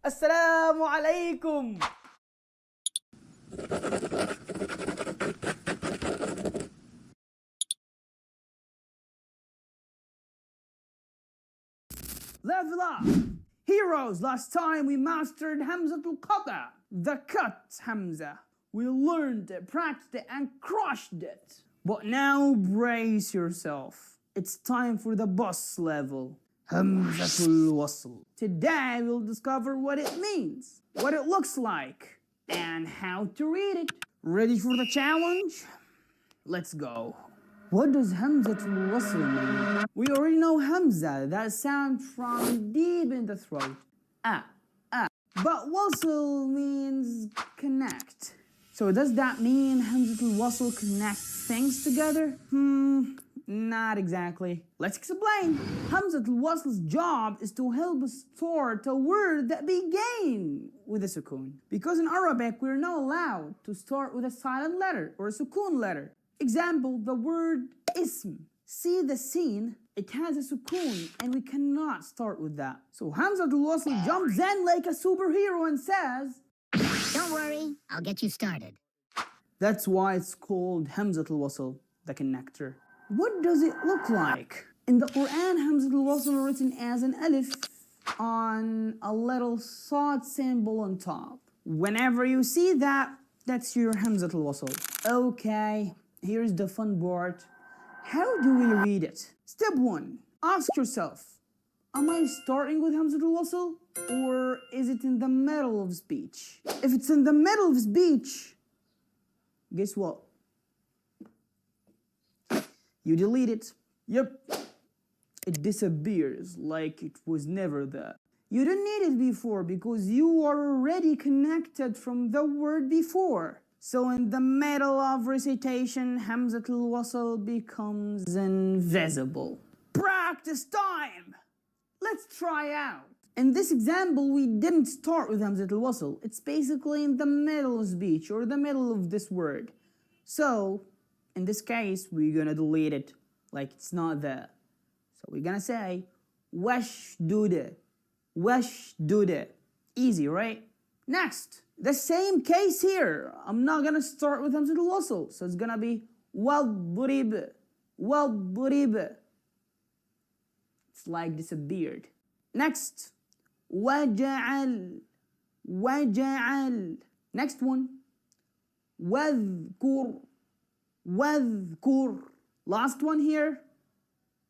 Assalamu alaikum. Level up! Heroes, last time we mastered Hamzat al-Qat, the cut Hamzah. We learned it, practiced it, and crushed it. But now brace yourself. It's time for the boss level, Hamzat al-Wasl. Today we'll discover what it means, what it looks like, and how to read it. Ready for the challenge? Let's go. What does Hamzat al-Wasl mean? We already know Hamzah, that sound from deep in the throat. But Wasl means connect. So does that mean Hamzat al-Wasl connects things together? Not exactly. Let's explain. Hamzat al-Wasl's job is to help us start a word that begin with a sukoon. Because in Arabic, we're not allowed to start with a silent letter or a sukoon letter. Example, the word ism. See the scene, it has a sukoon and we cannot start with that. So Hamzat al-Wasl jumps in like a superhero and says, "Don't worry, I'll get you started." That's why it's called Hamzat al-Wasl, the connector. What does it look like? In the Quran, Hamzat al-Wasl written as an alif on a little sad symbol on top. Whenever you see that, that's your Hamzat al-Wasl. Okay, here's the fun part. How do we read it? Step 1. Ask yourself, am I starting with Hamzat al-Wasl or is it in the middle of speech? If it's in the middle of speech, guess what? You delete it. Yep. It disappears like it was never there. You didn't need it before because you are already connected from the word before. So in the middle of recitation, Hamzat al-Wasl becomes invisible. Practice time! Let's try out. In this example, we didn't start with Hamzat al-Wasl. It's basically in the middle of speech or the middle of this word. So, in this case, we're gonna delete it like it's not there. So we're gonna say, washdud, washdud. Easy, right? Next, the same case here. I'm not gonna start with Hamzat al-Wasl, so it's gonna be wadrib, wadrib. It's like disappeared. Next, waja'al, waja'al. Next one, wadhkur, wadhkur. Last one here,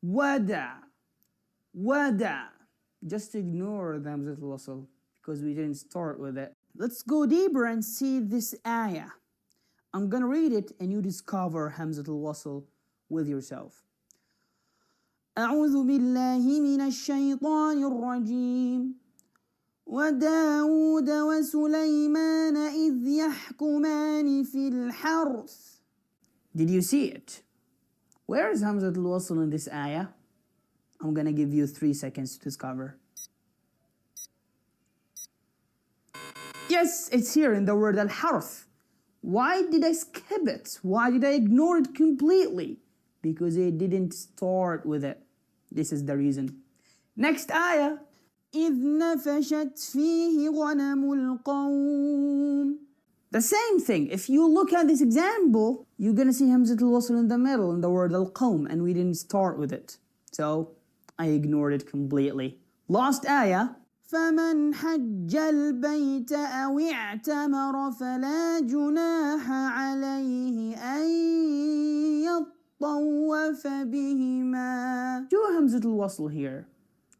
wada, wada. Just ignore the Hamzat al-Wasl because we didn't start with it. Let's go deeper and see this ayah. I'm gonna read it and you discover Hamzat al-Wasl with yourself. أعوذ بالله من الشيطان الرجيم وداود وسليمان إذ يحكمان في الحرث. Did you see it? Where is Hamzat al-Wasl in this ayah? I'm gonna give you 3 seconds to discover. Yes, it's here in the word al-harth. Why did I skip it? Why did I ignore it completely? Because it didn't start with it. This is the reason. Next ayah. إِذْ نَفَشَتْ فِيهِ غَنَمُ الْقَوْمِ. The same thing. If you look at this example, you're gonna see Hamzat al-Wasl in the middle in the word al-qawm, and we didn't start with it. So I ignored it completely. Last ayah. فَمَنْ حَجَّ الْبَيْتَ أَوْ اعْتَمَرَ فَلَا جُنَاحَ عَلَيْهِ أَنْ يَطَّوَّفَ بِهِمَا. Do Hamzat al-Wasl here.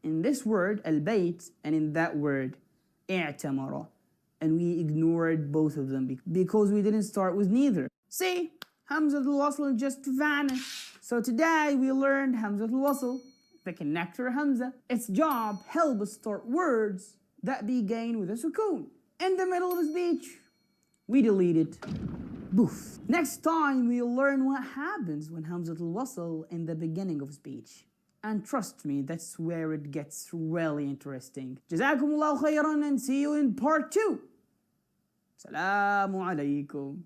In this word, al-bayt, and in that word, اعتمر. And we ignored both of them because we didn't start with neither. See, Hamzat al-Wasl just vanished. So today we learned Hamzat al-Wasl, the connector Hamzah. Its job help us start words that begin with a sukoon. In the middle of a speech, we delete it. Boof. Next time we'll learn what happens when Hamzat al-Wasl in the beginning of speech. And trust me, that's where it gets really interesting. Jazakumullahu khairan and see you in part 2. Assalamu alaikum.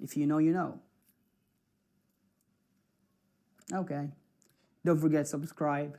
If you know, you know. Okay. Don't forget to subscribe.